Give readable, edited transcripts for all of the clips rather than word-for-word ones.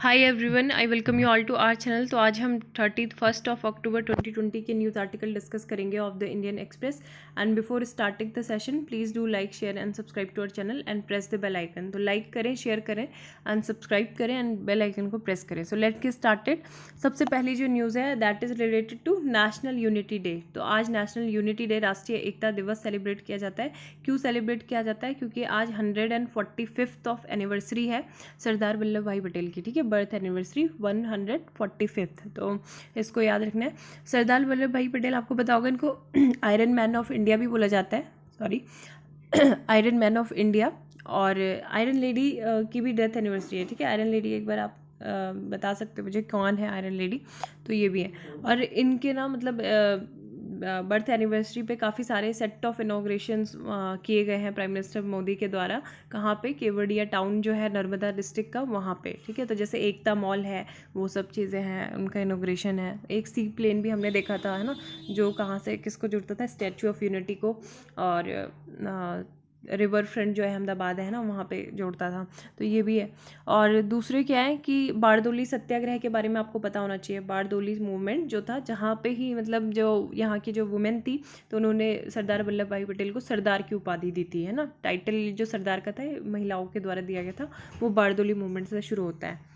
Hi everyone, I welcome you all to our channel. तो आज हम 31 अक्टूबर 2020 के न्यूज़ आर्टिकल डिस्कस करेंगे of the Indian Express. And before starting the session please do like, share and subscribe to our channel and press the bell icon. तो like करें, share करें and subscribe करें एंड बेल आइकन को press करें। So let's get started. सबसे पहली जो news है that is related to national unity day. तो आज नेशनल यूनिटी डे, राष्ट्रीय एकता दिवस सेलिब्रेट किया जाता है। क्यों सेलिब्रेट किया जाता है? क्योंकि आज 145th ऑफ एनिवर्सरी है सरदार वल्लभ भाई पटेल की, ठीक है, बर्थ एनिवर्सरी 145th। तो इसको याद रखना है। सरदार वल्लभ भाई पटेल, आपको पता होगा इनको आयरन मैन ऑफ इंडिया भी बोला जाता है, sorry iron man of India. और आयरन लेडी की भी डेथ एनिवर्सरी है, ठीक है। आयरन लेडी एक बार आप बता सकते हो मुझे कौन है आयरन लेडी? तो ये भी है। और इनके ना मतलब बर्थ एनिवर्सरी पे काफ़ी सारे सेट ऑफ इनॉग्रेशंस किए गए हैं प्राइम मिनिस्टर मोदी के द्वारा। कहाँ पे? केवड़िया टाउन जो है नर्मदा डिस्ट्रिक्ट का, वहाँ पे, ठीक है। तो जैसे एकता मॉल है, वो सब चीज़ें हैं, उनका इनॉग्रेशन है। एक सी प्लेन भी हमने देखा था, है ना, जो कहाँ से किसको जुड़ता था? स्टैचू ऑफ यूनिटी को और रिवर फ्रंट जो है अहमदाबाद है ना, वहाँ पे जोड़ता था। तो ये भी है। और दूसरे क्या है कि बारदोली सत्याग्रह के बारे में आपको पता होना चाहिए। बारदोली मूवमेंट जो था, जहाँ पे ही मतलब जो यहाँ की जो वुमेन थी, तो उन्होंने सरदार वल्लभ भाई पटेल को सरदार की उपाधि दी थी, है ना। टाइटल जो सरदार का था महिलाओं के द्वारा दिया गया था, वो बारदोली मूवमेंट से शुरू होता है।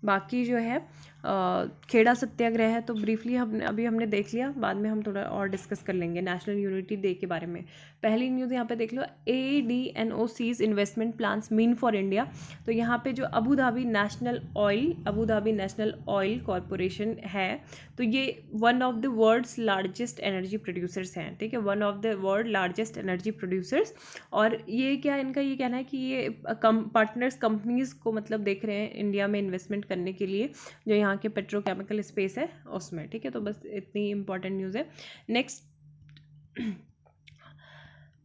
बाकी जो है खेड़ा सत्याग्रह है, तो ब्रीफली हमने देख लिया, बाद में हम थोड़ा और डिस्कस कर लेंगे नेशनल यूनिटी डे के बारे में। पहली न्यूज़ यहाँ पे देख लो, ADNOC's investment plans mean for India. तो यहाँ पे जो Abu Dhabi National Oil Corporation है, तो ये one of the world's largest energy producers हैं, ठीक है, one of the world largest energy producers. और ये क्या, इनका ये कहना है कि ये पार्टनर्स कंपनीज को मतलब देख रहे हैं इंडिया में इन्वेस्टमेंट करने के लिए, जो यहाँ के पेट्रोकेमिकल स्पेस है उसमें, ठीक है। तो बस इतनी इंपॉर्टेंट न्यूज़ है। Next,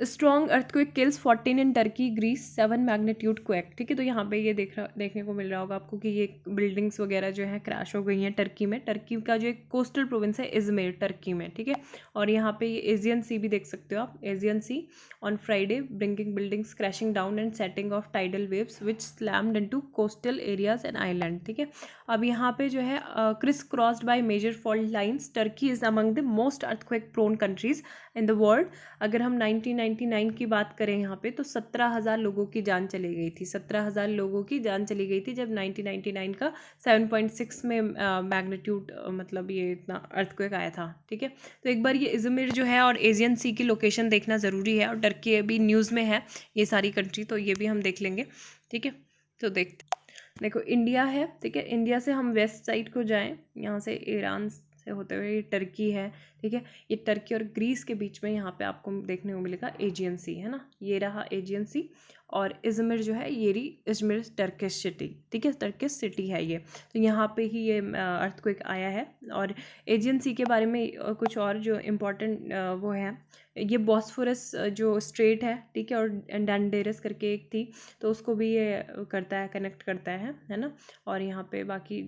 strong earthquake kills 14 in Turkey Greece 7 magnitude quake, ठीक है। तो यहाँ पे ये देखने को मिल रहा होगा आपको कि ये बिल्डिंग्स वगैरह जो है क्रैश हो गई हैं टर्की में। टर्की का जो एक कोस्टल प्रोविंस है इजमेर, टर्की में, ठीक है। और यहाँ पे ये एजियन सी भी देख सकते हो आप, Aegean Sea on Friday bringing buildings crashing down and setting off tidal waves which slammed into coastal areas and island, ठीक है। अब यहाँ पे जो है criss crossed by major fault lines, Turkey is among the most earthquake prone countries in the world. अगर हम 1999 की बात करें यहाँ पे, तो 17,000 लोगों की जान चली गई थी। 17,000 लोगों की जान चली गई थी जब 1999 का 7.6 में मैग्नीट्यूड मतलब ये इतना अर्थक्वेक आया था, ठीक है। तो एक बार ये इजमिर जो है और एशियन सी की लोकेशन देखना ज़रूरी है। और टर्की अभी न्यूज़ में है, ये सारी कंट्री, तो ये भी हम देख लेंगे, ठीक है। तो देखो इंडिया है, ठीक है। इंडिया से हम वेस्ट साइड को जाएं, यहाँ से ईरान से होते हुए ये टर्की है, ठीक है। ये टर्की और ग्रीस के बीच में यहाँ पे आपको देखने को मिलेगा एजियन सी, है ना, ये रहा एजियन सी। और इजमिर जो है ये रही इजमिर टर्किश सिटी, ठीक है, टर्किश सिटी है ये। तो यहाँ पे ही ये अर्थक्वेक आया है। और एजियन सी के बारे में कुछ और जो इम्पोर्टेंट वो है, ये बॉस्फोरस जो स्ट्रेट है, ठीक है, और डैंडेरस करके एक थी, तो उसको भी ये करता है, कनेक्ट करता है ना। और यहाँ पे बाकी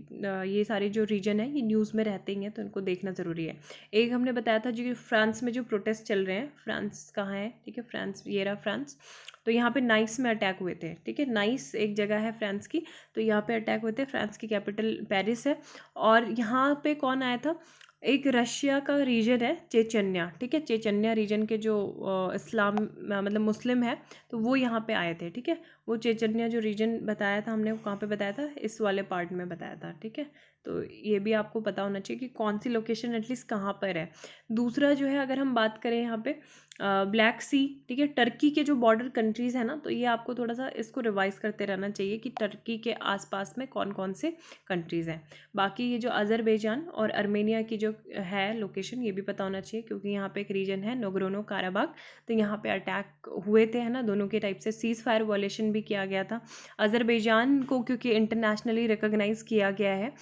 ये सारे जो रीजन है ये न्यूज़ में रहते ही हैं, तो इनको देखना ज़रूरी है। एक हमने बताया था जो फ्रांस में जो प्रोटेस्ट चल रहे हैं, फ्रांस कहाँ है, ठीक है, फ्रांस, ये रहा फ्रांस। तो यहाँ पे नाइस में अटैक हुए थे, ठीक है। नाइस एक जगह है फ्रांस की, तो यहाँ पे अटैक हुए थे। फ्रांस की कैपिटल पेरिस है। और यहाँ पे कौन आया था? एक रशिया का रीजन है चेचन्या, ठीक है। चेचन्या रीजन के जो इस्लाम मतलब मुस्लिम है, तो वो यहाँ पे आए थे, ठीक है। वो चेचन्या जो रीजन बताया था हमने, वो कहाँ पे बताया था? इस वाले पार्ट में बताया था, ठीक है। तो ये भी आपको पता होना चाहिए कि कौन सी लोकेशन एटलीस्ट कहाँ पर है। दूसरा जो है, अगर हम बात करें यहाँ पे ब्लैक सी, ठीक है, टर्की के जो बॉर्डर कंट्रीज़ है ना, तो ये आपको थोड़ा सा इसको रिवाइज करते रहना चाहिए कि टर्की के आसपास में कौन कौन से कंट्रीज़ हैं। बाकी ये जो अज़रबैजान और अर्मेनिया की जो है लोकेशन, ये भी पता होना चाहिए, क्योंकि यहाँ पे एक रीजन है नोग्रोनो काराबाग, तो यहाँ पे अटैक हुए थे, है ना, दोनों के टाइप से सीज़ फायर वॉयलेशन भी किया गया था। अज़रबैजान को क्योंकि इंटरनेशनली रिकॉग्नाइज़ किया गया है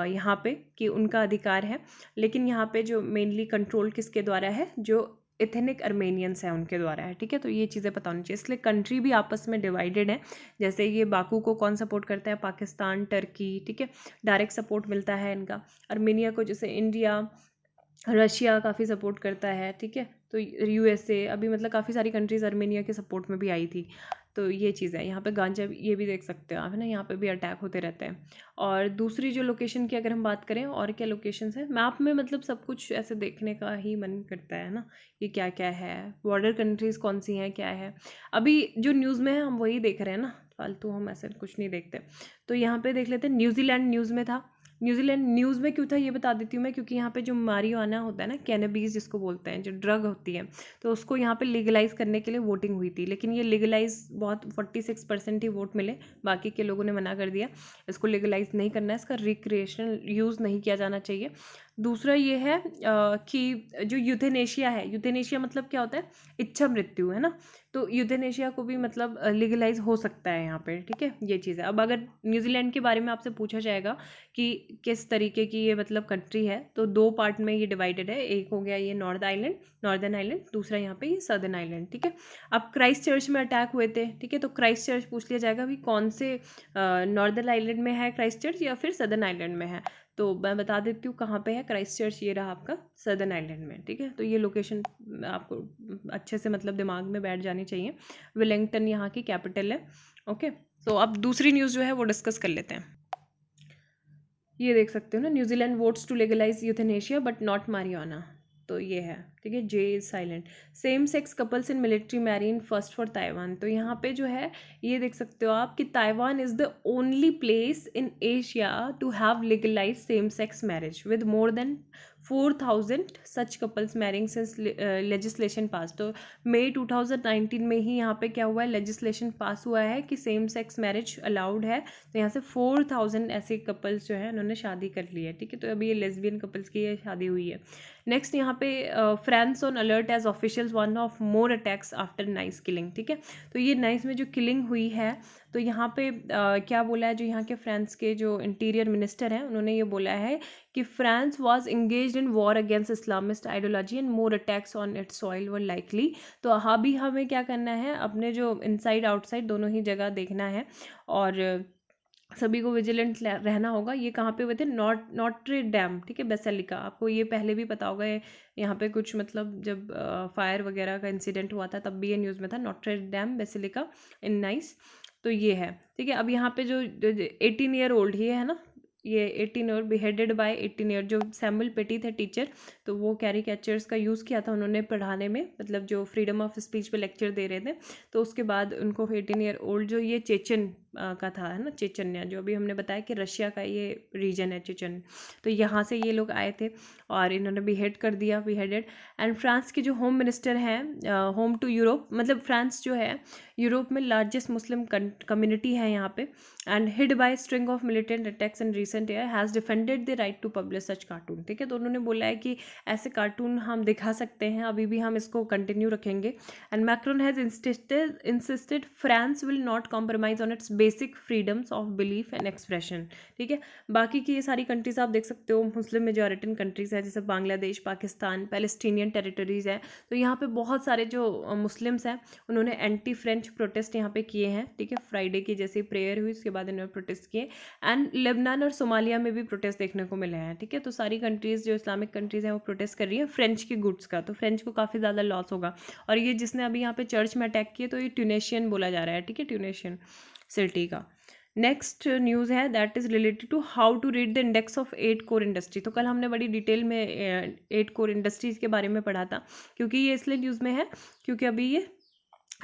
यहाँ पे कि उनका अधिकार है, लेकिन यहाँ पे जो मेनली कंट्रोल किसके द्वारा है? जो एथनिक अर्मेनियंस हैं उनके द्वारा है, ठीक है। तो ये चीज़ें पता होनी चाहिए। इसलिए कंट्री भी आपस में डिवाइडेड है। जैसे ये बाकू को कौन सपोर्ट करता है? पाकिस्तान, टर्की, ठीक है, डायरेक्ट सपोर्ट मिलता है इनका। अर्मेनिया को जैसे इंडिया, रशिया काफ़ी सपोर्ट करता है, ठीक है। तो USA अभी मतलब काफ़ी सारी कंट्रीज़ अर्मेनिया के सपोर्ट में भी आई थी। तो ये चीज़ है। यहाँ पे गांजा ये भी देख सकते हो आप, है ना, यहाँ पे भी अटैक होते रहते हैं। और दूसरी जो लोकेशन की अगर हम बात करें, और क्या लोकेशंस है मैप में, मतलब सब कुछ ऐसे देखने का ही मन करता है ना, ये क्या क्या है, बॉर्डर कंट्रीज़ कौन सी हैं, क्या है। अभी जो न्यूज़ में है हम वही देख रहे हैं ना, फालतू हम ऐसे कुछ नहीं देखते। तो यहाँ पे देख लेते हैं, न्यूजीलैंड न्यूज़ में था। न्यूजीलैंड न्यूज़ में क्यों था ये बता देती हूँ मैं, क्योंकि यहाँ पे जो मारिजुआना होता है ना, कैनबीज जिसको बोलते हैं, जो ड्रग होती है, तो उसको यहाँ पे लीगलाइज करने के लिए वोटिंग हुई थी। लेकिन ये लीगलाइज बहुत 46% ही वोट मिले, बाकी के लोगों ने मना कर दिया। इसको लीगलाइज नहीं करना है, इसका रिक्रिएशनल यूज़ नहीं किया जाना चाहिए। दूसरा ये है कि जो यूथेनेशिया है, यूथेनेशिया मतलब क्या होता है, इच्छा मृत्यु, है ना। तो यूथेनेशिया को भी मतलब लीगलाइज हो सकता है यहाँ पे, ठीक है, ये चीज़ है। अब अगर न्यूजीलैंड के बारे में आपसे पूछा जाएगा कि किस तरीके की ये मतलब कंट्री है, तो 2 पार्ट में ये डिवाइडेड है। एक हो गया ये नॉर्दर्न आइलैंड, दूसरा यहाँ पे ये सदर्न आइलैंड, ठीक है। अब क्राइस्ट चर्च में अटैक हुए थे, ठीक है, तो क्राइस्ट चर्च पूछ लिया जाएगा भी कौन से नॉर्दर्न आइलैंड में है क्राइस्ट चर्च या फिर सदर्न आइलैंड में है। तो मैं बता देती हूँ कहाँ पे है क्राइस्ट चर्च, ये रहा आपका सदर्न आइलैंड में, ठीक है। तो ये लोकेशन आपको अच्छे से मतलब दिमाग में बैठ जानी चाहिए। वेलिंगटन यहाँ की कैपिटल है, ओके। तो अब दूसरी न्यूज़ जो है वो डिस्कस कर लेते हैं। ये देख सकते हो ना, New Zealand votes to legalise euthanasia but not marijuana, तो ये है, ठीक है। J is silent. Same sex couples in military marine first for Taiwan, तो यहाँ पे जो है ये देख सकते हो आप कि Taiwan is the only place in Asia to have legalize same sex marriage with more than 4000 such couples marrying since legislation pass. तो मई 2019 में ही यहाँ पे क्या हुआ है, लेजिस्लेशन पास हुआ है कि सेम सेक्स मैरिज अलाउड है। तो यहाँ से 4000 ऐसे कपल्स जो है उन्होंने शादी कर ली है, ठीक है। तो अभी ये लेस्बियन कपल्स की ये शादी हुई है। नेक्स्ट यहाँ पे France on alert as officials one of more attacks after Nice killing, ठीक है। तो ये नाइस में जो किलिंग हुई है, तो यहाँ पे क्या बोला है, जो यहाँ के फ्रांस के जो इंटीरियर मिनिस्टर हैं उन्होंने ये बोला है कि France was engaged in war against Islamist ideology and more attacks on its soil were likely। तो अभी हमें क्या करना है, अपने जो इनसाइड आउटसाइड दोनों ही जगह देखना है और सभी को विजिलेंट रहना होगा। ये कहाँ पे हुए थे, नॉट्रे डैम, ठीक है, बेसिलिका। आपको ये पहले भी पता होगा, यहाँ पे कुछ मतलब जब फायर वगैरह का इंसिडेंट हुआ था तब भी ये न्यूज़ में था, Notre dam basilica in nice. तो ये है, ठीक है। अब यहाँ पे जो 18 ईयर ओल्ड ही है ना, ये 18 ईयर बिहेडेड बाय 18 ईयर, जो सैमुअल पेटी थे टीचर, तो वो कैरिकेचर्स का यूज़ किया था उन्होंने पढ़ाने में, मतलब जो फ्रीडम ऑफ स्पीच पे लेक्चर दे रहे थे। तो उसके बाद उनको 18 ईयर ओल्ड, जो ये चेचन का था, है ना, चेचन्या, जो अभी हमने बताया कि रशिया का ये रीजन है चेचन। तो यहाँ से ये लोग आए थे और इन्होंने बिहेड कर दिया, बिहेडेड। एंड फ्रांस के जो होम मिनिस्टर हैं, होम टू यूरोप, मतलब फ्रांस जो है यूरोप में लार्जेस्ट मुस्लिम कम्युनिटी है यहाँ पे, and hit by string of militant attacks in recent year has defended the right to publish such cartoon, ठीक है। तो उन्होंने बोला है कि ऐसे कार्टून हम दिखा सकते हैं, अभी भी हम इसको कंटिन्यू रखेंगे। And Macron has insisted France will not compromise on it's basic freedoms of belief and expression, ठीक है। बाकी की ये सारी कंट्रीज आप देख सकते हो मुस्लिम मेजॉरिटी कंट्रीज है, जैसे बांग्लादेश, पाकिस्तान, पैलेस्टीनियन टेरिटरीज है। तो यहाँ पे बहुत सारे जो मुस्लिम्स हैं उन्होंने एंटी फ्रेंच प्रोटेस्ट यहाँ पे किए हैं, ठीक है। फ्राइडे की जैसे प्रेयर हुई उसके बाद इन्होंने प्रोटेस्ट किए। एंड लेबनान और सोमालिया में भी प्रोटेस्ट देखने को मिले हैं, ठीक है। तो सारी कंट्रीज़ जो इस्लामिक कंट्रीज़ हैं वो प्रोटेस्ट कर रही है फ्रेंच की गुड्स का, तो फ्रेंच को काफ़ी ज़्यादा लॉस होगा। और ये जिसने अभी यहाँ पे चर्च में अटैक किए, तो ये ट्यूनेशियन बोला जा रहा है, ठीक है, ट्यूनेशियन सिटी का। नेक्स्ट न्यूज़ है that is related to how to read the index of 8 core industry. तो कल हमने बड़ी डिटेल में 8 कोर इंडस्ट्रीज़ के बारे में पढ़ा था, क्योंकि ये इसलिए न्यूज़ में है क्योंकि अभी ये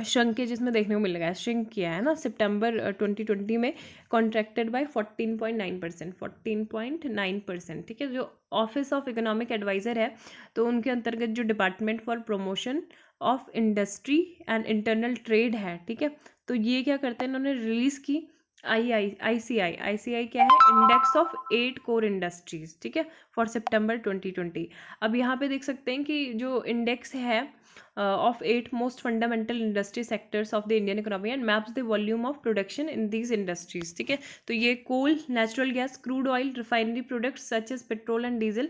श्रंकेज इसमें देखने को मिल रहा है, श्रिंक किया है ना सितंबर 2020 में, कॉन्ट्रैक्टेड बाय 14.9%, ठीक है। जो ऑफिस ऑफ इकोनॉमिक एडवाइज़र है, तो उनके अंतर्गत जो department for promotion of industry and internal trade है, ठीक है। तो ये क्या करते हैं, इन्होंने रिलीज़ की ICI क्या है, इंडेक्स ऑफ 8 कोर इंडस्ट्रीज, ठीक है, फॉर सितंबर 2020। अब यहाँ पे देख सकते हैं कि जो इंडेक्स है of 8 most fundamental industry sectors of the Indian economy and maps the volume of production in these industries, ठीक है। तो ये coal, natural gas, crude oil, refinery products such as petrol and diesel,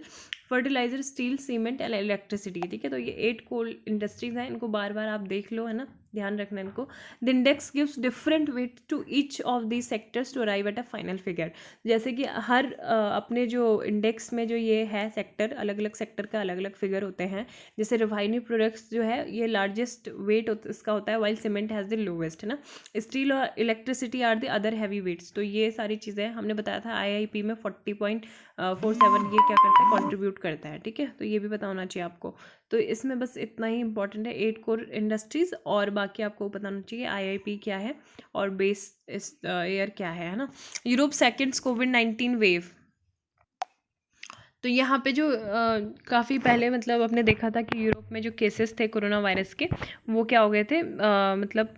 fertiliser, steel, cement and electricity, ठीक है। तो ये 8 कोल industries हैं, इनको बार बार आप देख लो, है ना, ध्यान रखना इनको। The index gives different weight to each of the sectors to arrive at a final figure. जैसे कि हर अपने जो इंडेक्स में जो ये है सेक्टर, अलग अलग सेक्टर का अलग अलग फिगर होते हैं। जैसे रिफाइनरी प्रोडक्ट्स जो है ये लार्जेस्ट वेट इसका होता है, while cement has the lowest, है ना। स्टील और electricity are the other heavy weights. तो ये सारी चीज़ें हमने बताया था IIP में 40.47 ये क्या करता है, कंट्रीब्यूट करता है, ठीक है। तो ये भी पता होना चाहिए आपको। तो इसमें बस इतना ही इंपॉर्टेंट है, 8 कोर इंडस्ट्रीज़, और बाकी आपको पता होना चाहिए IIP क्या है और बेस एयर क्या है ना। यूरोप सेकेंड्स कोविड-19 वेव। तो यहाँ पे जो काफ़ी पहले मतलब आपने देखा था कि यूरोप में जो केसेस थे कोरोना वायरस के, वो क्या हो गए थे, मतलब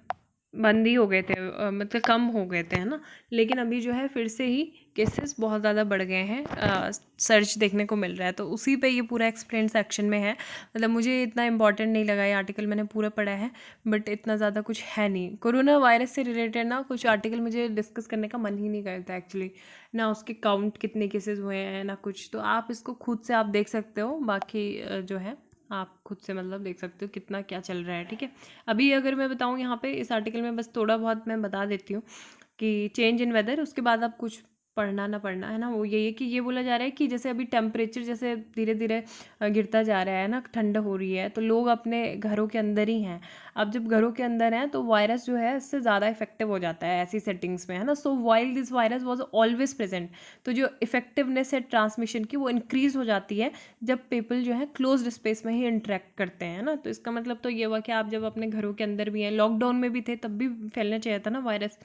बंद ही हो गए थे, मतलब कम हो गए थे, है ना। लेकिन अभी जो है फिर से ही केसेस बहुत ज़्यादा बढ़ गए हैं, सर्च देखने को मिल रहा है। तो उसी पे ये पूरा एक्सप्लेन सेक्शन में है। मतलब मुझे इतना इंपॉर्टेंट नहीं लगा ये आर्टिकल, मैंने पूरा पढ़ा है बट इतना ज़्यादा कुछ है नहीं। कोरोना वायरस से रिलेटेड ना कुछ आर्टिकल मुझे डिस्कस करने का मन ही नहीं करता एक्चुअली, ना उसके काउंट कितने केसेस हुए हैं ना कुछ। तो आप इसको खुद से आप देख सकते हो, बाकी जो है आप खुद से मतलब देख सकते हो कितना क्या चल रहा है, ठीक है। अभी अगर मैं बताऊँ यहाँ पे इस आर्टिकल में, बस थोड़ा बहुत मैं बता देती हूँ कि चेंज इन वेदर, उसके बाद आप कुछ पढ़ना ना पढ़ना, है ना। वो यही है कि ये बोला जा रहा है कि जैसे अभी टेम्परेचर जैसे धीरे धीरे गिरता जा रहा है ना, ठंड हो रही है, तो लोग अपने घरों के अंदर ही हैं। अब जब घरों के अंदर हैं तो वायरस जो है इससे ज़्यादा इफेक्टिव हो जाता है ऐसी सेटिंग्स में, है ना। So while this virus was always present, तो जो इफेक्टिवनेस है ट्रांसमिशन की वो इंक्रीज हो जाती है जब पीपल जो है क्लोज्ड स्पेस में ही इंटरेक्ट करते हैं, ना। तो इसका मतलब तो ये हुआ कि आप जब अपने घरों के अंदर भी हैं, लॉकडाउन में भी थे तब भी फैलना चाहिए था ना वायरस।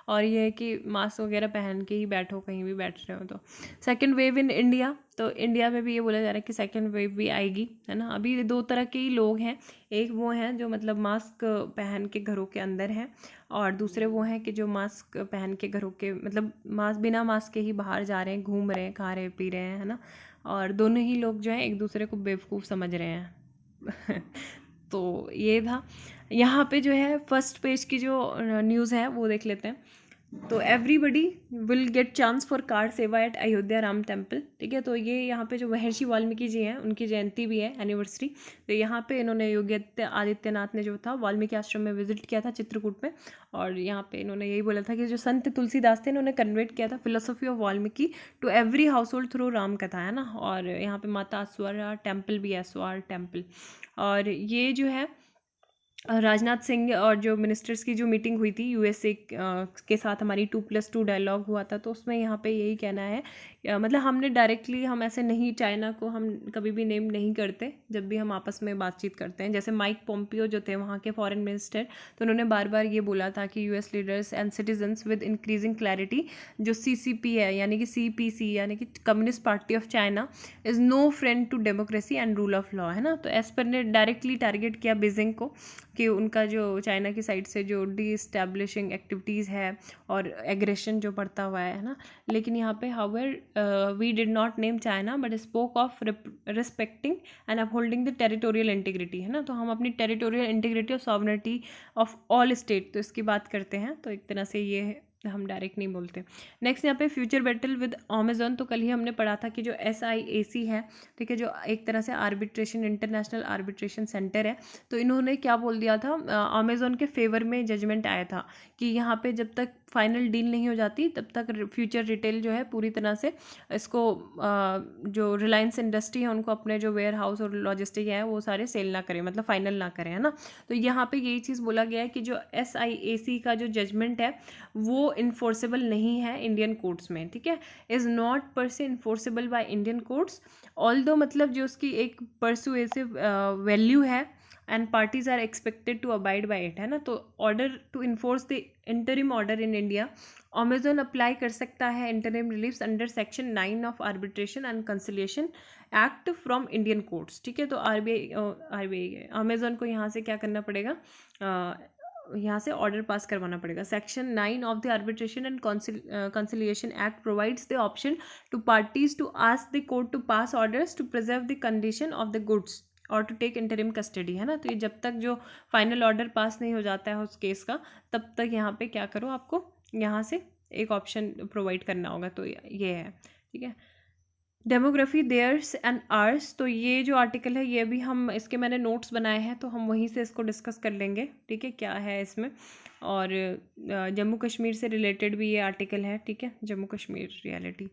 और ये है कि मास्क वगैरह पहन के ही बैठो, कहीं भी बैठ रहे हो तो। सेकेंड वेव इन इंडिया, तो इंडिया में भी ये बोला जा रहा है कि सेकेंड वेव भी आएगी, है ना। अभी 2 तरह के ही लोग हैं, एक वो हैं जो मतलब मास्क पहन के घरों के अंदर हैं, और दूसरे वो हैं कि जो मास्क पहन के घरों के मतलब मास्क बिना मास्क के ही बाहर जा रहे हैं, घूम रहे हैं, खा रहे पी रहे हैं, है ना। और दोनों ही लोग जो हैं एक दूसरे को बेवकूफ़ समझ रहे हैं तो ये था। यहाँ पे जो है फर्स्ट पेज की जो न्यूज़ है वो देख लेते हैं। तो everybody will get chance for car सेवा एट अयोध्या राम टेम्पल, ठीक है। तो ये यहाँ पे जो महर्षि वाल्मीकि जी हैं उनकी जयंती भी है, एनिवर्सरी। तो यहाँ पे इन्होंने योगी आदित्यनाथ ने जो था वाल्मीकि आश्रम में विजिट किया था चित्रकूट में, और यहाँ पे इन्होंने यही बोला था कि जो संत तुलसीदास थे इन्होंने कन्वर्ट किया था philosophy of Valmiki to every household through Ram katha, है ना। और यहाँ पे माता अस्वारा टेम्पल भी है, अस्वार टेम्पल। और ये जो है राजनाथ सिंह और जो मिनिस्टर्स की जो मीटिंग हुई थी USA के साथ, हमारी 2+2 डायलॉग हुआ था, तो उसमें यहाँ पे यही कहना है, मतलब हमने डायरेक्टली हम ऐसे नहीं, चाइना को हम कभी भी नेम नहीं करते जब भी हम आपस में बातचीत करते हैं। जैसे माइक पोम्पियो जो थे वहाँ के फॉरेन मिनिस्टर, तो उन्होंने बार बार ये बोला था कि US leaders and citizens with increasing clarity, जो CCP है यानी कि CPC यानी कि Communist Party of China is no friend to democracy and rule of law, है ना। तो एस पर ने डायरेक्टली टारगेट किया बीजिंग को कि उनका जो चाइना की साइड से जो डी एस्टैब्लिशिंग एक्टिविटीज़ है और एग्रेशन जो बढ़ता हुआ है ना। लेकिन यहाँ पे however we did not name China but spoke of respecting and upholding the territorial integrity, है ना। तो हम अपनी टेरिटोरियल इंटीग्रिटी और सॉवरेनिटी ऑफ ऑल स्टेट, तो इसकी बात करते हैं। तो एक तरह से ये हम डायरेक्ट नहीं बोलते। नेक्स्ट यहाँ पे फ्यूचर बैटल विद अमेजोन, तो कल ही हमने पढ़ा था कि जो SIAC है, ठीक है, जो एक तरह से आर्बिट्रेशन, इंटरनेशनल आर्बिट्रेशन सेंटर है, तो इन्होंने क्या बोल दिया था, अमेजोन के फेवर में जजमेंट आया था कि यहाँ पे जब तक फाइनल डील नहीं हो जाती तब तक फ्यूचर रिटेल जो है पूरी तरह से इसको जो रिलायंस इंडस्ट्री है उनको अपने जो वेयर हाउस और लॉजिस्टिक है वो सारे सेल ना करें, मतलब फाइनल ना करें, है ना। तो यहाँ पे यही चीज़ बोला गया है कि जो SIAC का जो जजमेंट है वो इन्फोर्सेबल नहीं है इंडियन कोर्ट्स में, ठीक है। Is not per se enforceable by Indian courts, although मतलब जो उसकी एक परसुएसिव वैल्यू है and parties are expected to abide by it, है ना। तो order to enforce the interim order in India, Amazon apply कर सकता है interim reliefs under section 9 of Arbitration and Conciliation Act from Indian courts, ठीक है। तो RBI अमेजोन को यहाँ से क्या करना पड़ेगा, यहाँ से ऑर्डर पास करवाना पड़ेगा। Section 9 of the Arbitration and Conciliation Act provides the option to parties to ask the court to pass orders to preserve the condition of the goods और टू टेक इंटरिम कस्टडी, है ना। तो ये जब तक जो फाइनल ऑर्डर पास नहीं हो जाता है उस केस का, तब तक यहाँ पे क्या करो, आपको यहाँ से एक ऑप्शन प्रोवाइड करना होगा। तो ये है, ठीक है। डेमोग्राफी देयर्स एंड आर्स, तो ये जो आर्टिकल है ये भी हम इसके मैंने नोट्स बनाए हैं तो हम वहीं से इसको डिस्कस कर लेंगे, ठीक है, क्या है इसमें। और जम्मू कश्मीर से रिलेटेड भी ये आर्टिकल है, ठीक है, जम्मू कश्मीर रियलिटी।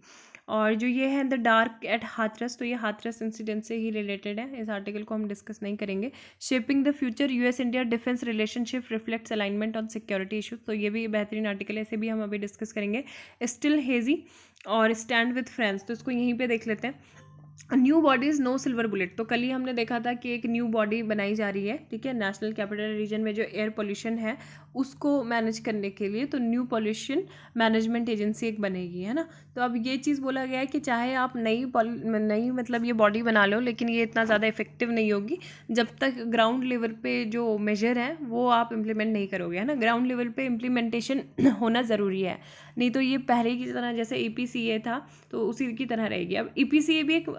और जो ये है द डार्क एट हाथरस, तो ये हाथरस इंसिडेंट से ही रिलेटेड है, इस आर्टिकल को हम डिस्कस नहीं करेंगे। Shaping the future US India defence relationship reflects alignment on security issues, तो ये भी बेहतरीन आर्टिकल है, इसे भी हम अभी डिस्कस करेंगे। स्टिल हेजी और स्टैंड विद फ्रेंड्स, तो इसको यहीं पे देख लेते हैं। New bodies no silver bullet, तो कल ही हमने देखा था कि एक न्यू बॉडी बनाई जा रही है, ठीक है, नेशनल कैपिटल रीजन में जो एयर पोल्यूशन है उसको मैनेज करने के लिए, तो न्यू पोल्यूशन मैनेजमेंट एजेंसी एक बनेगी, है ना। तो अब ये चीज़ बोला गया है कि चाहे आप नई मतलब ये बॉडी बना लो, लेकिन ये इतना ज़्यादा इफेक्टिव नहीं होगी जब तक ग्राउंड लेवल पे जो मेजर है वो आप इम्प्लीमेंट नहीं करोगे, है ना। ग्राउंड लेवल पे इम्प्लीमेंटेशन होना ज़रूरी है, नहीं तो ये पहले की तरह जैसे EPCA था तो उसी की तरह रहेगी। अब EPCA भी एक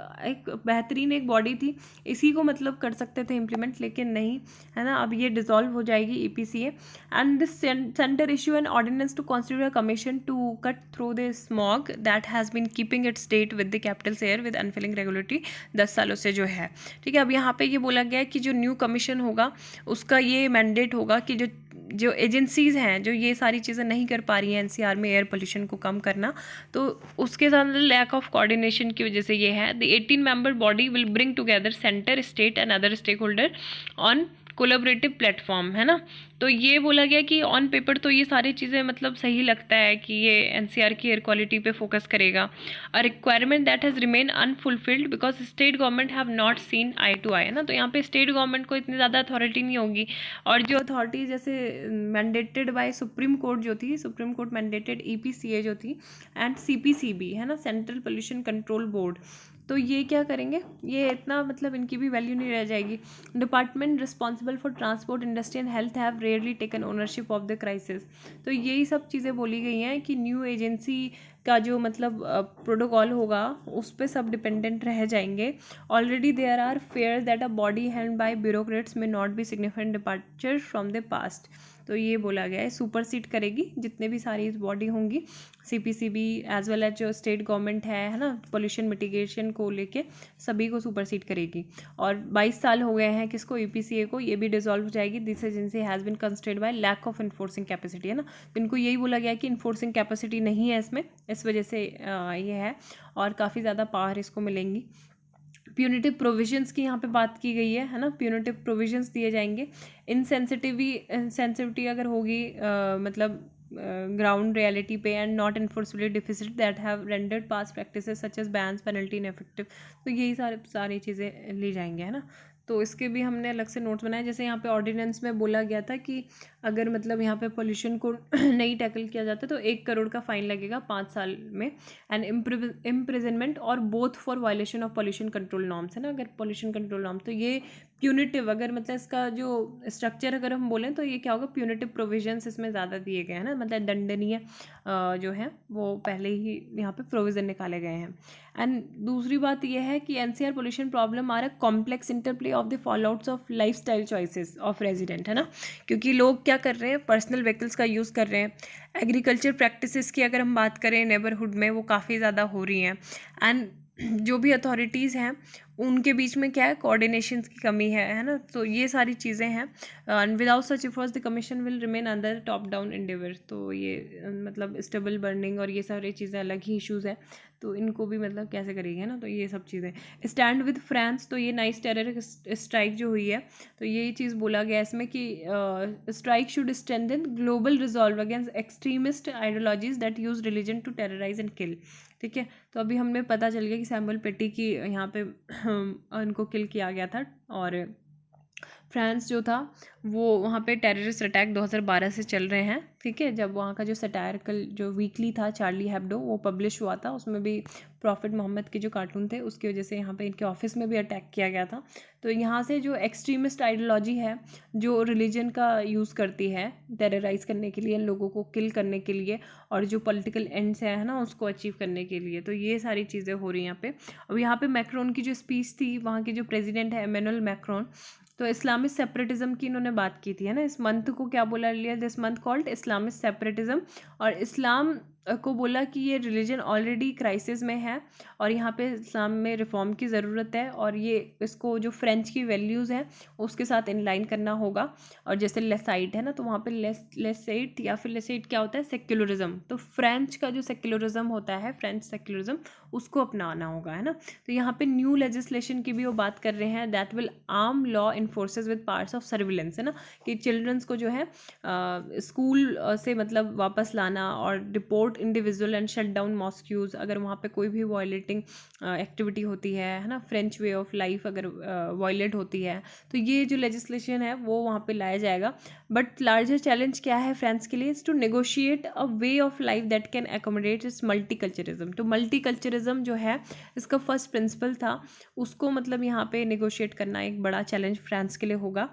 बेहतरीन एक बॉडी थी, इसी को मतलब कर सकते थे इम्प्लीमेंट, लेकिन नहीं, है ना। अब ये डिसॉल्व हो जाएगी EPCA। And this centre issue an ordinance to constitute a commission to cut through the smog that has been keeping it state with the capital air with unfulfilling regulatory 10 सालों से जो है, ठीक है। अब यहाँ पे ये बोला गया है कि जो न्यू कमीशन होगा उसका ये मैंडेट होगा कि जो एजेंसीज़ हैं जो ये सारी चीज़ें नहीं कर पा रही हैं NCR में एयर पोल्यूशन को कम करना, तो उसके साथ लैक ऑफ कोऑर्डिनेशन की वजह से ये है। The 18 member body will bring together centre, state and other stakeholder on collaborative platform, है ना। तो ये बोला गया कि ऑन पेपर तो ये सारी चीज़ें मतलब सही लगता है कि ये NCR की एयर क्वालिटी पे फोकस करेगा। A requirement that has remain unfulfilled because state government have not seen eye to eye, है ना। तो यहाँ पे स्टेट गवर्नमेंट को इतनी ज़्यादा अथॉरिटी नहीं होगी, और जो अथॉरिटी जैसे मैंडेटेड बाय सुप्रीम कोर्ट जो थी, सुप्रीम कोर्ट मैंडेटेड EPCA जो थी एंड CPCB, है ना, सेंट्रल पोल्यूशन कंट्रोल बोर्ड, तो ये क्या करेंगे, ये इतना मतलब इनकी भी वैल्यू नहीं रह जाएगी। Department responsible for transport industry and health have rarely taken ownership of the crisis, तो यही सब चीज़ें बोली गई हैं कि न्यू एजेंसी का जो मतलब प्रोटोकॉल होगा उस पर सब डिपेंडेंट रह जाएंगे। Already there are fears that a body hand by bureaucrats may not be significant departure from the past, तो ये बोला गया है सुपरसीड करेगी जितने भी सारी इस बॉडी होंगी, CPCB एज वेल एज जो स्टेट गवर्नमेंट है ना, पोल्यूशन मिटिगेशन को लेके सभी को सुपरसीड करेगी। और 22 साल हो गए हैं किसको, EPCA को, ये भी डिसॉल्व हो जाएगी। This agency has been constrained by lack of enforcing capacity, है ना। तो इनको यही बोला गया कि इन्फोर्सिंग कैपेसिटी नहीं है इसमें, इस वजह से ये है, और काफ़ी ज़्यादा पावर इसको मिलेंगी। प्यूनिटिव प्रोविजंस की यहाँ पे बात की गई है ना, प्यूनिटिव प्रोविजंस दिए जाएंगे। सेंसिटिविटी अगर होगी मतलब ग्राउंड रियलिटी पे and not enforceably deficit that have rendered past practices such as bans penalty ineffective, तो यही सारी चीज़ें ली जाएंगे, है ना। तो इसके भी हमने अलग से नोट्स बनाए, जैसे यहाँ पे ऑर्डिनेंस में बोला गया था कि अगर मतलब यहाँ पे पोल्यूशन को नहीं टैकल किया जाता तो 1 करोड़ का फाइन लगेगा 5 साल में, एंड इम्प्रिजनमेंट और both for violation of pollution control norms, है ना। अगर पोल्यूशन कंट्रोल नॉर्म, तो ये प्यूनिटिव, अगर मतलब इसका जो स्ट्रक्चर अगर हम बोलें तो ये क्या होगा, प्यूनिटिव प्रोविजंस इसमें ज़्यादा दिए गए हैं ना, मतलब दंडनीय जो है वो पहले ही यहाँ पे प्रोविज़न निकाले गए हैं। एंड दूसरी बात यह है कि NCR pollution problem are a complex interplay of the fallouts of lifestyle choices of resident, है ना। क्योंकि लोग क्या कर रहे हैं, पर्सनल व्हीकल्स का यूज़ कर रहे हैं। एग्रीकल्चर प्रैक्टिसेस की अगर हम बात करें नेबरहुड में, वो काफ़ी ज़्यादा हो रही हैं। एंड जो भी अथॉरिटीज़ हैं उनके बीच में क्या है, कोऑर्डिनेशन की कमी है ना। तो ये सारी चीज़ें हैं, and without such efforts the commission will remain under top down Endeavour, तो ये मतलब स्टेबल बर्निंग और ये सारी चीज़ें अलग ही इश्यूज़ हैं, तो इनको भी मतलब कैसे करेंगे ना, तो ये सब चीज़ें। स्टैंड विद फ्रांस, तो ये नाइस टेरर स्ट्राइक जो हुई है, तो यही चीज़ बोला गया इसमें कि strike should strengthen global resolve against extremist ideologies that use religion to terrorise and kill, ठीक है। तो अभी हमें पता चल गया कि सैमुअल पेटी की यहाँ पे उनको किल किया गया था, और फ्रांस जो था वो वहाँ पे टेररिस्ट अटैक 2012 से चल रहे हैं, ठीक है। जब वहाँ का जो सटायरिकल जो वीकली था चार्ली हेब्डो, वो पब्लिश हुआ था, उसमें भी प्रॉफिट मोहम्मद के जो कार्टून थे उसकी वजह से यहाँ पे इनके ऑफिस में भी अटैक किया गया था। तो यहाँ से जो एक्सट्रीमिस्ट आइडियोलॉजी है जो रिलीजन का यूज़ करती है टेरराइज करने के लिए, लोगों को किल करने के लिए, और जो पॉलिटिकल एंड्स है ना उसको अचीव करने के लिए, तो ये सारी चीज़ें हो रही हैं यहाँ पे। अब यहाँ पे मैक्रोन की जो स्पीच थी, वहाँ के जो प्रेसिडेंट है इमैनुअल मैक्रोन, तो इस्लामिक सेपरेटिज्म की इन्होंने बात की थी, है ना। इस मंथ को क्या बोला लिया, this month called Islamic separatism, और इस्लाम को बोला कि ये रिलीजन ऑलरेडी क्राइसिस में है और यहाँ पे इस्लाम में रिफॉर्म की ज़रूरत है और ये इसको जो फ्रेंच की वैल्यूज़ हैं उसके साथ इनलाइन करना होगा। और जैसे लेसाइट है ना, तो वहाँ पे लेसाइट या फिर लेसाइट क्या होता है, सेक्युलरिज्म। तो फ्रेंच का जो सेक्युलरिज्म होता है, फ्रेंच सेक्युलरिज्म, उसको अपनाना होगा, है ना। तो यहाँ पे न्यू लेजिस्लेशन की भी वो बात कर रहे हैं, that will arm law enforcers with parts of surveillance, है ना, कि चिल्ड्रंस को जो है स्कूल से मतलब वापस लाना और deport individual and shut down mosques अगर वहाँ पे कोई भी वायलेटिंग एक्टिविटी होती है ना, फ्रेंच वे ऑफ लाइफ अगर वायलेट होती है, तो ये जो लेजिस्लेशन है वो वहाँ पे लाया जाएगा। बट लार्जर चैलेंज क्या है फ्रांस के लिए, is to negotiate a way of life that can accommodate इस मल्टीकल्चरिज्म। तो मल्टीकल्चरिज्म जो है इसका फर्स्ट प्रिंसिपल था, उसको मतलब यहाँ पे नेगोशिएट करना एक बड़ा चैलेंज फ्रांस के लिए होगा।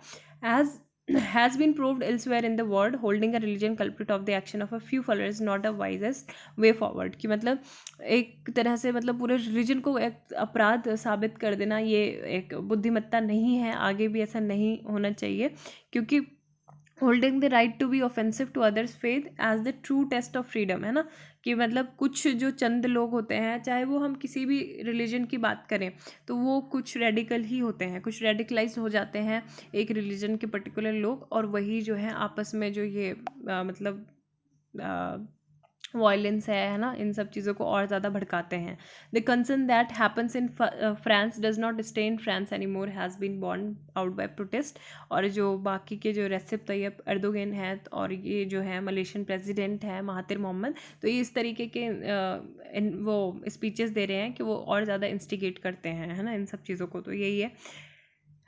As has been proved elsewhere in the world, holding a religion culprit of the action of a few followers not a wisest way forward। कि मतलब एक तरह से मतलब पूरे रिलीजन को एक अपराध साबित कर देना ये एक बुद्धिमत्ता नहीं है, आगे भी ऐसा नहीं होना चाहिए, क्योंकि holding the right to be offensive to others faith as the true test of freedom, है ना, कि मतलब कुछ जो चंद लोग होते हैं, चाहे वो हम किसी भी रिलीजन की बात करें, तो वो कुछ रेडिकल ही होते हैं, कुछ रेडिकलाइज हो जाते हैं एक रिलीजन के पर्टिकुलर लोग, और वही जो है आपस में जो ये मतलब वायलेंस है ना, इन सब चीज़ों को और ज़्यादा भड़काते हैं। The concern that happens in France does not stay in France any more has been borne out by protest. और जो बाकी के जो रेसिप तैयब एर्दोगन है और ये जो है मलेशियन प्रेसिडेंट है महातिर मोहम्मद, तो ये इस तरीके के वो स्पीचेस दे रहे हैं कि वो और ज़्यादा इंस्टिगेट करते हैं, है ना, इन सब चीज़ों को। तो यही है।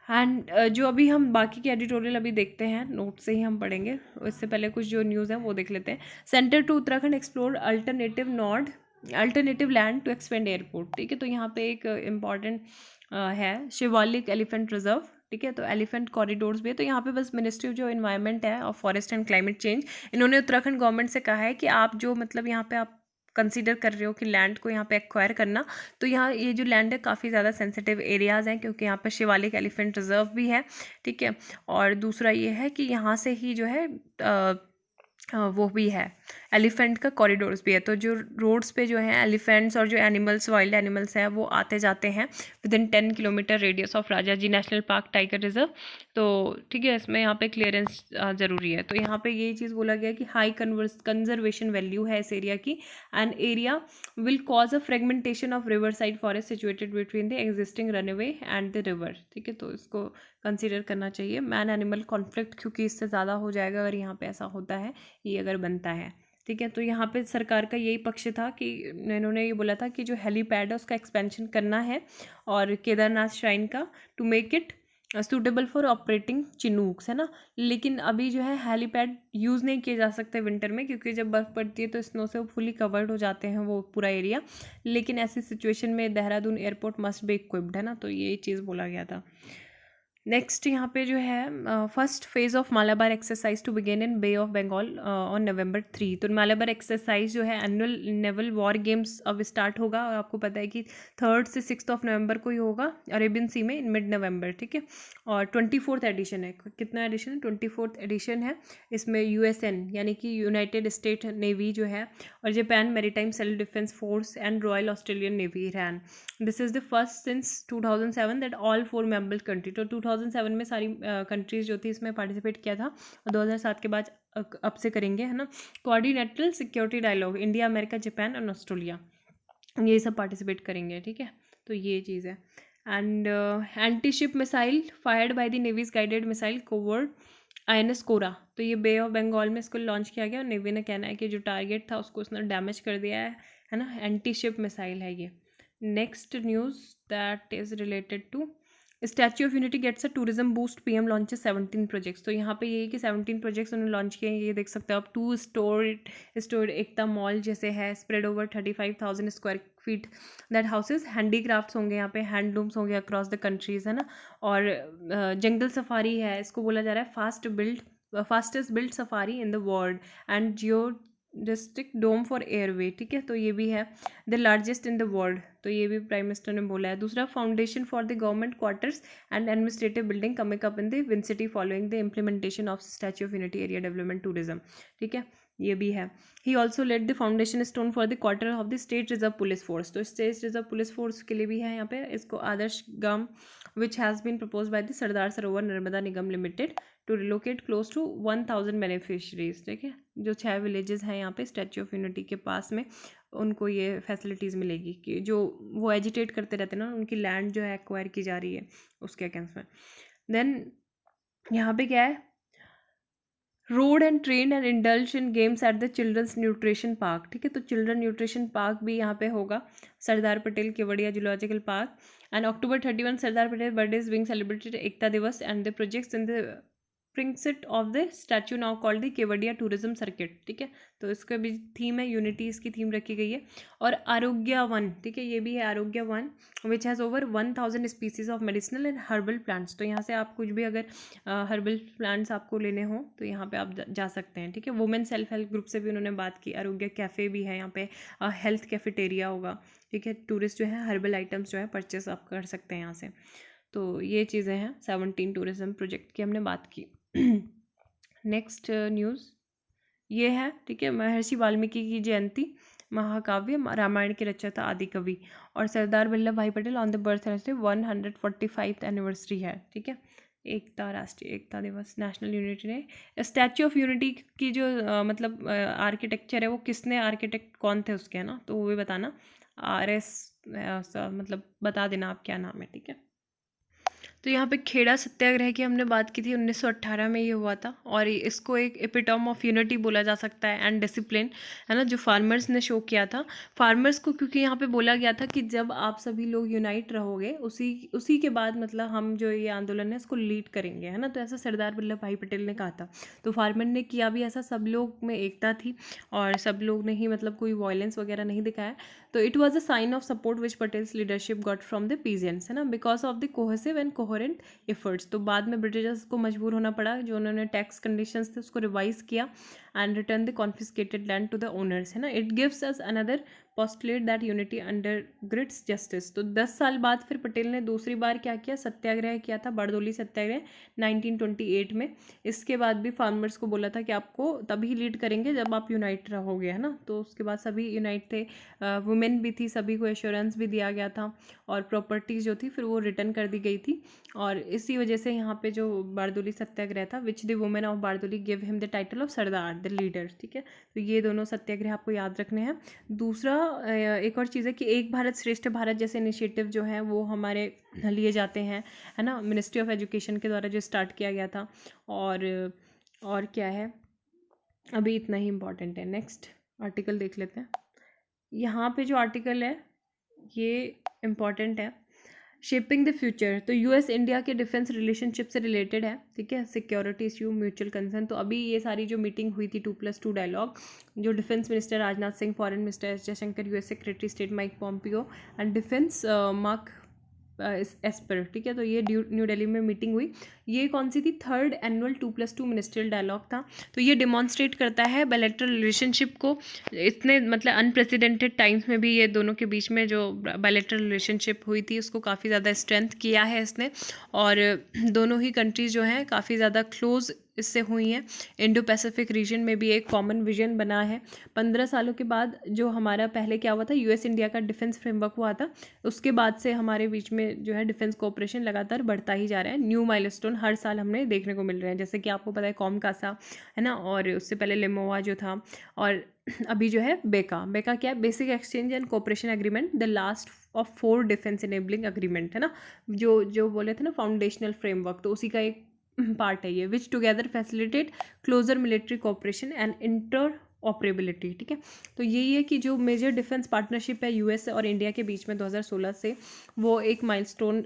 एंड जो अभी हम बाकी के एडिटोरियल अभी देखते हैं, नोट से ही हम पढ़ेंगे, इससे पहले कुछ जो न्यूज़ है वो देख लेते हैं। Centre to Uttarakhand explore alternative land to expand airport. ठीक है, तो यहाँ पे एक इम्पॉर्टेंट है शिवालिक एलिफेंट रिजर्व। ठीक है, तो एलिफेंट कॉरिडोर्स भी है। तो यहाँ पे बस मिनिस्ट्री ऑफ जो इन्वायरमेंट है और फॉरेस्ट एंड क्लाइमेट चेंज, इन्होंने उत्तराखंड गवर्नमेंट से कहा है कि आप जो मतलब यहाँ पे आप कंसीडर कर रहे हो कि लैंड को यहाँ पे एक्वायर करना, तो यहाँ ये जो लैंड है काफ़ी ज़्यादा सेंसिटिव एरियाज़ हैं, क्योंकि यहाँ पे शिवालिक एलिफेंट रिजर्व भी है। ठीक है, और दूसरा ये है कि यहाँ से ही जो है वो भी है, एलिफेंट का कॉरिडोर्स भी है। तो जो रोड्स पे जो है एलिफेंट्स और जो एनिमल्स, वाइल्ड एनिमल्स हैं, वो आते जाते हैं with in 10 kilometre radius of Rajaji national park tiger reserve. तो ठीक है, इसमें यहाँ पे क्लियरेंस ज़रूरी है। तो यहाँ पे ये चीज़ बोला गया कि हाई कंजर्वेशन वैल्यू है इस एरिया की, and area will cause a fragmentation of river side forest situated between the existing runway and the river. ठीक है, तो इसको कंसीडर करना चाहिए। मैन एनिमल कॉन्फ्लिक्ट क्योंकि इससे ज़्यादा हो जाएगा अगर यहाँ पे ऐसा होता है, ये अगर बनता है। ठीक है, तो यहाँ पे सरकार का यही पक्ष था कि इन्होंने ये बोला था कि जो हेलीपैड है उसका एक्सपेंशन करना है, और केदारनाथ श्राइन का to make it suitable for operating Chinooks, है ना। लेकिन अभी जो है हेलीपैड यूज़ नहीं किए जा सकते विंटर में, क्योंकि जब बर्फ़ पड़ती है तो स्नो से फुली कवर्ड हो जाते हैं वो पूरा एरिया। लेकिन ऐसी सिचुएशन में Dehradun airport must be equipped, है ना, तो ये चीज़ बोला गया था। नेक्स्ट यहाँ पे जो है first phase of Malabar exercise to begin in Bay of Bengal on November 3। तो मालाबार एक्सरसाइज जो है एनुअल नेवल वॉर गेम्स अब स्टार्ट होगा, और आपको पता है कि 3rd से 6th नवंबर को ही होगा अरेबियन सी में इन मिड नवंबर। ठीक है, और 24th एडिशन है। कितना एडिशन है? 24th एडिशन है। इसमें USN यानी कि यूनाइटेड स्टेट नेवी जो है, और Japan Maritime Self Defense Force and Royal Australian Navy ran. This is the first since 2007 that all 4 member country. तो 2007 में सारी कंट्रीज़ जो थी इसमें पार्टिसिपेट किया था, और 2007 के बाद अब से करेंगे, है ना। Quadrilateral security dialogue India, America, Japan और ऑस्ट्रेलिया, ये सब पार्टिसिपेट करेंगे। ठीक है, तो ये चीज़ है। And anti ship missile fired by the navy's guided missile corvette INS Kora. तो ये बे ऑफ बंगाल में इसको लॉन्च किया गया, और नेवी ने कहना है कि जो टारगेट था उसको उसने डैमेज कर दिया है ना। एंटी शिप मिसाइल है ये। Next news that is related to Statue of Unity gets a tourism boost, PM launches 17 projects. तो यहाँ पे यही कि 17 प्रोजेक्ट्स उन्होंने लॉन्च किए हैं, ये देख सकते हो आप। 2 स्टोर एकता मॉल जैसे है, spread over 35,000 square feet that houses handicrafts होंगे यहाँ पे, हैंडलूम्स होंगे अक्रॉस द कंट्रीज़, है ना। और जंगल सफारी है, इसको बोला जा रहा है fastest build safari in the world, and geo district dome for airway. ठीक है, तो ये भी है the largest in the world, तो ये भी प्राइम मिनिस्टर ने बोला है। दूसरा, foundation for the government quarters and administrative building coming up in the win city following the implementation of Statue of Unity area development tourism. ठीक है, ये भी है। He also laid the foundation stone for the quarter of the state reserve police force, तो state reserve police force के लिए भी है यहाँ पे, इसको Adarsh Gaon which has been propose by the Sardar Sarovar Narmada Nigam limited to relocate close to 1000 beneficiaries, ठीक है। जो 6 विलेजेस हैं यहाँ पे स्टैच्यू ऑफ यूनिटी के पास में, उनको ये फैसिलिटीज़ मिलेगी कि जो वो एजिटेट करते रहते हैं ना, उनकी लैंड जो है एक्वायर की जा रही है उसके अगेंस्ट में। देन यहाँ पे क्या है, road and train and indulge in games at the children's nutrition park, ठीक है। तो चिल्ड्रन न्यूट्रिशन पार्क भी यहाँ पे होगा, Sardar Patel Kevadia zoological park. And October 31 Sardar Patel birthday is being celebrated Ekta Diwas and the projects in the precinct of the statue now called the Kevadia tourism circuit, ठीक है। तो इसका भी थीम है, यूनिटी इसकी थीम रखी गई है। और आरोग्य वन, ठीक है, ये भी है आरोग्य one which has over 1000 species of medicinal and herbal plants. तो यहाँ से आप कुछ भी अगर हर्बल प्लांट्स आपको लेने हो तो यहाँ पे आप जा सकते हैं, ठीक है। वुमेन सेल्फ हेल्प ग्रुप से भी उन्होंने बात की, आरोग्य कैफ़े भी है यहाँ पे, हेल्थ कैफेटेरिया होगा, ठीक है। टूरिस्ट जो है हर्बल आइटम्स जो है परचेस आप कर सकते हैं यहाँ से। तो ये चीज़ें हैं 17 टूरिज्म प्रोजेक्ट की हमने बात की। नेक्स्ट न्यूज़ ये है, ठीक है, महर्षि वाल्मीकि की जयंती, महाकाव्य रामायण के रचयिता आदि कवि, और सरदार वल्लभ भाई Patel on the birth 145th anniversary है, ठीक है। एकता, राष्ट्रीय एकता दिवस, national unity day. Statue of unity की जो मतलब आर्किटेक्चर है वो किसने, आर्किटेक्ट कौन थे उसके, है ना, तो वो भी बताना। RS मतलब बता देना आप क्या नाम है, ठीक है। तो यहाँ पे खेड़ा सत्याग्रह की हमने बात की थी, 1918 में ये हुआ था, और इसको एक एपिटॉम ऑफ यूनिटी बोला जा सकता है एंड डिसिप्लिन, है ना, जो फार्मर्स ने शो किया था फार्मर्स को, क्योंकि यहाँ पे बोला गया था कि जब आप सभी लोग यूनाइट रहोगे उसी के बाद मतलब हम जो ये आंदोलन है इसको लीड करेंगे, है ना। तो ऐसा सरदार वल्लभ भाई पटेल ने कहा था, तो फार्मर ने किया भी ऐसा, सब लोग में एकता थी और सब लोग ने ही मतलब कोई वायलेंस वगैरह नहीं दिखाया। तो it was a sign of support which Patel's leadership got from the peasants, है ना, because of the cohesive and coherent efforts. तो बाद में ब्रिटिशर्स को मजबूर होना पड़ा, जो उन्होंने टैक्स कंडीशंस थे उसको रिवाइज किया and return the confiscated land to the owners, है ना। It gives us another postulate that unity undergirds justice. तो 10 साल बाद फिर पटेल ने दूसरी बार क्या किया, सत्याग्रह किया था, बारडोली सत्याग्रह 1928 में। इसके बाद भी फार्मर्स को बोला था कि आपको तभी लीड करेंगे जब आप यूनाइट रहोगे, है ना। तो उसके बाद सभी यूनाइट थे, वुमेन भी थी, सभी को एश्योरेंस भी दिया गया था, और प्रॉपर्टीज़ जो थी फिर वो रिटर्न कर दी गई थी। और इसी वजह से यहाँ पे जो बारडोली सत्याग्रह था, which the women of Bardoli give him the title of Sardar the leader, ठीक है। तो ये दोनों सत्याग्रह आपको याद रखने हैं। दूसरा एक और चीज़ है कि एक भारत श्रेष्ठ भारत जैसे इनिशिएटिव जो है वो हमारे लिए जाते हैं, है ना, मिनिस्ट्री ऑफ एजुकेशन के द्वारा जो स्टार्ट किया गया था। और क्या है, अभी इतना ही इम्पॉर्टेंट है। नेक्स्ट आर्टिकल देख लेते हैं। यहाँ पे जो आर्टिकल है ये इम्पॉर्टेंट है, शेपिंग द फ्यूचर। तो US इंडिया के डिफेंस रिलेशनशिप से रिलेटेड है, ठीक है, सिक्योरिटी इश्यू, म्यूचुअल कंसर्न। तो अभी ये सारी जो मीटिंग हुई थी 2+2 डायलॉग, जो defence minister Rajnath Singh, foreign minister S Jaishankar, US secretary state Mike Pompeo and defence mark Esper, ठीक है। तो ये न्यू दिल्ली में मीटिंग हुई। ये कौन सी थी, 3rd एनुअल 2+2 मिनिस्ट्रियल डायलॉग था। तो ये डिमॉन्स्ट्रेट करता है बायलैटरल रिलेशनशिप को, इतने मतलब अनप्रेसिडेंटेड टाइम्स में भी ये दोनों के बीच में जो बायलैटरल रिलेशनशिप हुई थी उसको काफ़ी ज़्यादा स्ट्रेंथ किया है इसने, और दोनों ही कंट्रीज़ जो हैं काफ़ी ज़्यादा क्लोज इससे हुई हैं। इंडो पैसिफिक रीजन में भी एक कॉमन विजन बना है। 15 सालों के बाद जो हमारा पहले क्या हुआ था, US इंडिया का डिफेंस फ्रेमवर्क हुआ था, उसके बाद से हमारे बीच में जो है डिफेंस कोऑपरेशन लगातार बढ़ता ही जा रहा है। न्यू माइलस्टोन हर साल हमें देखने को मिल रहे हैं, जैसे कि आपको पता है कॉमकासा, है ना, और उससे पहले लिमोवा जो था, और अभी जो है बेका क्या है, basic exchange and cooperation agreement, the last of 4 defence enabling agreement, है ना, जो बोले थे ना फाउंडेशनल फ्रेमवर्क, तो उसी का एक पार्ट है ये, which together facilitate closer military cooperation and interoperability, ठीक है। तो यही है कि जो मेजर डिफेंस पार्टनरशिप है US और इंडिया के बीच में 2016 से, वो एक माइलस्टोन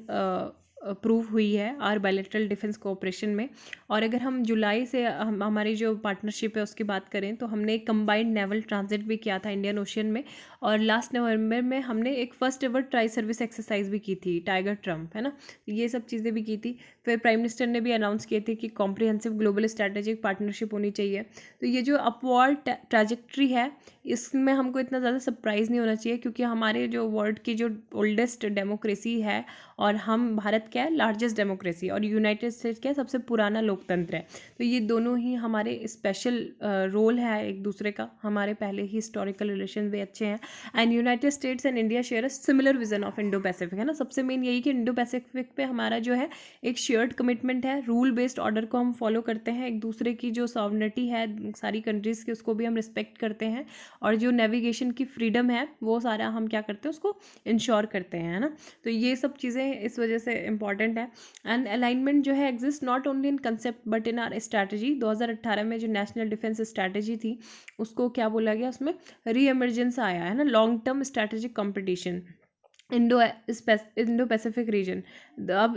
प्रूव हुई है आर बायलैटरल डिफेंस कोऑपरेशन में। और अगर हम जुलाई से हमारी जो पार्टनरशिप है उसकी बात करें तो हमने एक कंबाइंड नेवल ट्रांजिट भी किया था इंडियन ओशियन में, और लास्ट नवंबर में हमने एक first ever tri service exercise भी की थी, टाइगर ट्रम्प, है ना। ये सब चीज़ें भी की थी। फिर प्राइम मिनिस्टर ने भी अनाउंस किए थे कि कॉम्प्रिहेंसिव ग्लोबल स्ट्रैटेजिक पार्टनरशिप होनी चाहिए। तो ये जो अपवर्ड ट्रैजेक्ट्री है इसमें हमको इतना ज़्यादा सरप्राइज़ नहीं होना चाहिए, क्योंकि हमारे जो वर्ल्ड की जो ओल्डेस्ट डेमोक्रेसी है और हम भारत क्या है, लार्जेस्ट डेमोक्रेसी, और यूनाइटेड स्टेट्स क्या है, सबसे पुराना लोकतंत्र है। तो ये दोनों ही हमारे स्पेशल रोल है एक दूसरे का, हमारे पहले ही हिस्टोरिकल रिलेशन भी अच्छे हैं। And United states and India share a similar vision of Indo Pacific, है ना। सबसे मेन यही कि इंडो पैसिफिक पे हमारा जो है एक शेयर्ड कमिटमेंट है, रूल बेस्ड ऑर्डर को हम फॉलो करते हैं, एक दूसरे की जो सॉवरेनिटी है सारी कंट्रीज़ की उसको भी हम रिस्पेक्ट करते हैं, और जो नेविगेशन की फ्रीडम है वो सारा हम क्या करते हैं, उसको इंश्योर करते हैं, है ना। तो ये सब चीज़ें इस वजह से इंपॉर्टेंट है। एंड अलाइनमेंट जो है exist not only in concept but in are strategy. 2018 में जो नेशनल डिफेंस स्ट्रैटेजी थी उसको क्या बोला गया, उसमें री एमरजेंस आया है ना, long term strategic competition Indo Pacific region. अब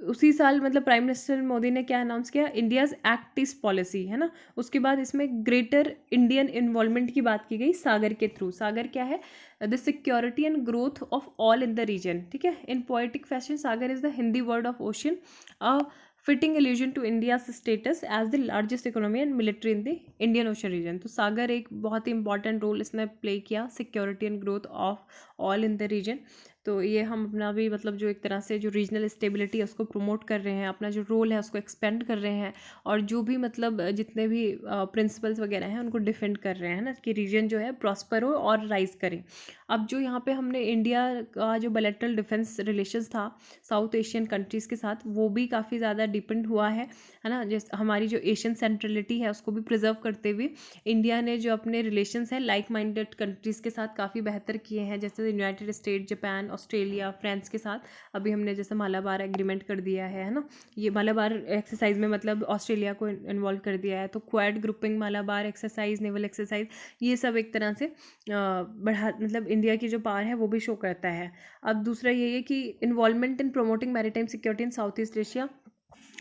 उसी साल मतलब प्राइम मिनिस्टर मोदी ने क्या अनाउंस किया, इंडियाज़ एक्ट ईस्ट पॉलिसी, है ना। उसके बाद इसमें ग्रेटर इंडियन इन्वॉल्वमेंट की बात की गई सागर के थ्रू। सागर क्या है, the security and growth of all in the region, ठीक है। In poetic fashion Sagar is the Hindi word of ocean, a fitting allusion to India's status as the largest economy and military in the Indian ocean region. तो सागर एक बहुत ही important role इसने play किया, security and growth of all in the region. तो ये हम अपना भी मतलब जो एक तरह से जो रीजनल स्टेबिलिटी है उसको प्रमोट कर रहे हैं, अपना जो रोल है उसको एक्सपेंड कर रहे हैं, और जो भी मतलब जितने भी प्रिंसिपल्स वगैरह हैं उनको डिफेंड कर रहे हैं ना, कि रीजन जो है प्रॉस्पर हो और राइज करे। अब जो यहाँ पे हमने इंडिया का जो बायलैटरल डिफेंस रिलेशंस था साउथ एशियन कंट्रीज़ के साथ, वो भी काफ़ी ज़्यादा डिपेंड हुआ है ना। जैसे हमारी जो एशियन सेंट्रलिटी है उसको भी प्रिजर्व करते हुए इंडिया ने जो अपने रिलेशंस हैं लाइक माइंडेड कंट्रीज़ के साथ काफ़ी बेहतर किए हैं, जैसे United state, Japan, Australia, France के साथ। अभी हमने जैसे मालाबार एग्रीमेंट कर दिया है ना, ये मालाबार एक्सरसाइज में मतलब ऑस्ट्रेलिया को इन्वॉल्व कर दिया है। तो quad grouping, Malabar exercise, naval exercise, ये सब एक तरह से बढ़ा मतलब इंडिया की जो पावर है वो भी शो करता है। अब दूसरा ये है कि involvement in promoting maritime security in south east Asia,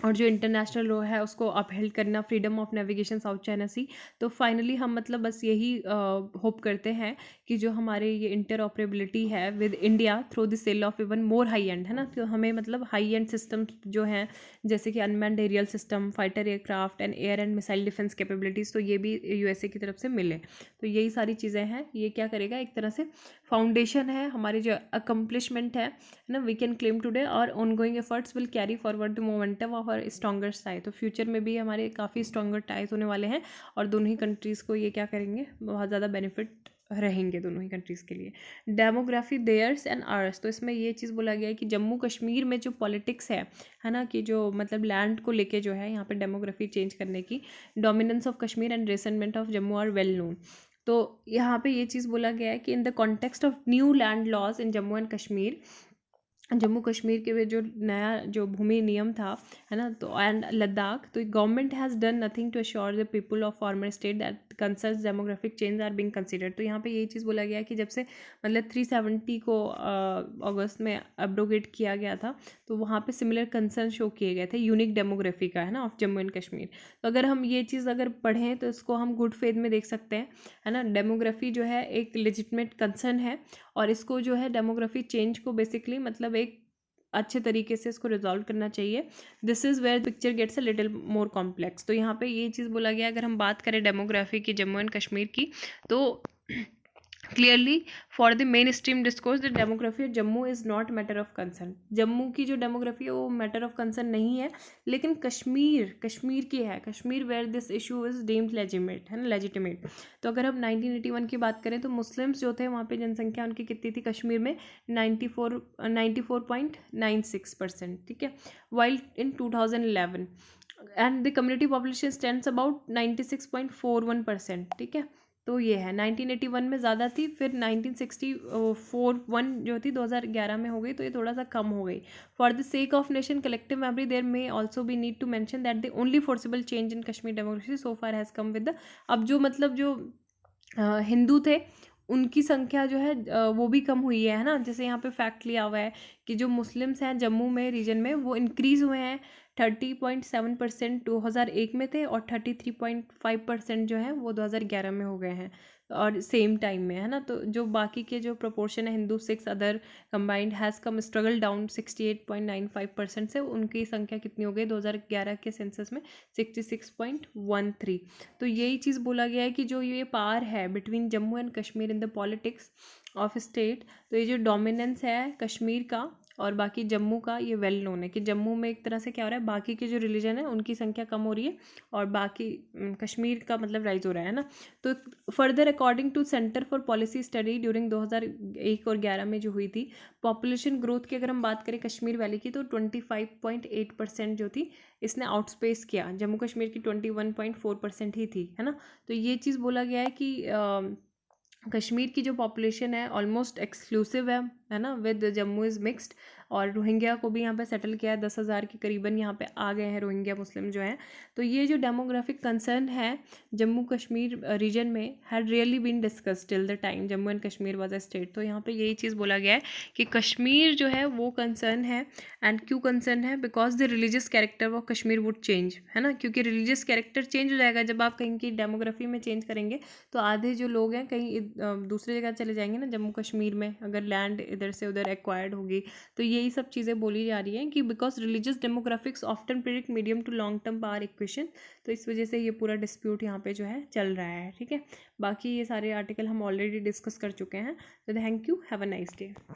और जो इंटरनेशनल लॉ है उसको अपहेल्ड करना, freedom of navigation south China sea. तो फाइनली हम मतलब बस यही होप करते हैं कि जो हमारे ये इंटरऑपरेबिलिटी है with India through the sale of even more high end, है ना, तो हमें मतलब हाई एंड सिस्टम जो हैं जैसे कि unmanned aerial system, fighter aircraft and air and missile defence capabilities, तो ये भी यूएसए की तरफ से मिले। तो यही सारी चीज़ें हैं, ये क्या करेगा, एक तरह से फाउंडेशन है हमारी जो अकम्पलिशमेंट है ना, वी कैन क्लेम टुडे, और ongoing efforts will carry forward the momentum of और स्ट्रॉन्गर टाई। तो फ्यूचर में भी हमारे काफ़ी स्ट्रॉन्गर टाइज होने वाले हैं, और दोनों ही कंट्रीज़ को ये क्या करेंगे, बहुत ज़्यादा बेनिफिट रहेंगे दोनों ही कंट्रीज़ के लिए। डेमोग्राफी देयर्स एंड आर्स, तो इसमें ये चीज़ बोला गया है कि जम्मू कश्मीर में जो पॉलिटिक्स है ना, कि जो मतलब लैंड को लेके जो है यहाँ पे डेमोग्राफी चेंज करने की, dominance of Kashmir and resentment of Jammu are well known. तो यहाँ पे ये चीज़ बोला गया है कि in the context of new land laws in Jammu and Kashmir, Jammu Kashmir के जो नया जो भूमि नियम था, है ना, तो एंड लद्दाख, तो government has done nothing to assure the people of former state that concerns demographic change are being considered. तो यहाँ पे यही चीज़ बोला गया है कि जब से मतलब 370 को अगस्त में अब्रोगेट किया गया था, तो वहाँ पे सिमिलर कंसर्न शो किए गए थे यूनिक डेमोग्राफी का, है ना, ऑफ जम्मू एंड कश्मीर। तो अगर हम ये चीज़ अगर पढ़ें तो इसको हम गुड फेथ में देख सकते हैं, है ना। डेमोग्राफी जो है एक लेजिटमेट कंसर्न है, और इसको जो है डेमोग्राफी चेंज को बेसिकली मतलब एक अच्छे तरीके से इसको रिजॉल्व करना चाहिए। This is where picture gets a little more complex. तो यहाँ पे ये चीज़ बोला गया, अगर हम बात करें डेमोग्राफी की जम्मू एंड कश्मीर की, तो clearly for the main stream discourse the demography of Jammu is not matter of concern. Jammu की जो डेमोग्राफी है वो मैटर ऑफ कंसर्न नहीं है, लेकिन कश्मीर की है, Kashmir where this issue is deemed legitimate, है ना, लेजिटिमेट। तो अगर हम 1981 की बात करें तो मुस्लिम्स जो थे वहाँ पे जनसंख्या उनकी कितनी थी कश्मीर में, 94.96%, ठीक है, while in 2011 and the community population stands about 96.41%, ठीक है। तो ये है 1981 में ज़्यादा थी, फिर 1964 जो थी 2011 में हो गई, तो ये थोड़ा सा कम हो गई। For the sake of nation collective memory there may also be need to mention that the only forcible change in Kashmir democracy so far has come with the, अब जो मतलब जो हिंदू थे उनकी संख्या जो है वो भी कम हुई है ना। जैसे यहाँ पे फैक्ट लिया हुआ है कि जो मुस्लिम्स हैं जम्मू में रीजन में वो इंक्रीज़ हुए हैं, 30.7% 2001 में थे, और 33.5% जो है वो 2011 में हो गए हैं, और सेम टाइम में, है ना। तो जो बाकी के जो प्रोपोर्शन है Hindu six other combined has come struggle down 68.95% से, उनकी संख्या कितनी हो गई 2011 के सेंसस में 66.13। तो यही चीज़ बोला गया है कि जो ये पार है between Jammu and Kashmir in the politics of state, तो ये जो डोमिनेंस है कश्मीर का और बाकी जम्मू का ये वेल नोन है कि जम्मू में एक तरह से क्या हो रहा है, बाकी के जो रिलीजन है उनकी संख्या कम हो रही है और बाकी कश्मीर का मतलब राइज हो रहा है ना। तो further according to centre for policy study during 2001 और 11 में जो हुई थी पॉपुलेशन ग्रोथ की, अगर हम बात करें कश्मीर वैली की, तो 25.8% जो थी इसने आउटस्पेस किया, जम्मू कश्मीर की 21.4% ही थी, है ना। तो ये चीज़ बोला गया है कि कश्मीर की जो पॉपुलेशन है ऑलमोस्ट एक्सक्लूसिव है ना, विद जम्मू इज़ मिक्स्ड। और रोहिंग्या को भी यहाँ पे सेटल किया है, 10,000 के करीबन यहाँ पे आ गए हैं रोहिंग्या मुस्लिम जो हैं। तो ये जो डेमोग्राफिक कंसर्न है जम्मू कश्मीर रीजन में had really been discussed till the time Jammu and Kashmir was a state. तो यहाँ पे यही चीज़ बोला गया है कि कश्मीर जो है वो कंसर्न है। एंड क्यों कंसर्न है? Because the religious character of Kashmir would change, है ना, क्योंकि रिलीजियस कैरेक्टर चेंज हो जाएगा जब आप कहीं की डेमोग्राफी में चेंज करेंगे। तो आधे जो लोग हैं कहीं दूसरी जगह चले जाएंगे ना, जम्मू कश्मीर में अगर लैंड इधर से उधर एक्वायर्ड होगी। तो यही सब चीज़ें बोली जा रही हैं कि because religious demographics often predict medium to long term power equation. तो इस वजह से ये पूरा डिस्प्यूट यहाँ पे जो है चल रहा है, ठीक है। बाकी ये सारे आर्टिकल हम ऑलरेडी डिस्कस कर चुके हैं। तो thank you, have a nice day.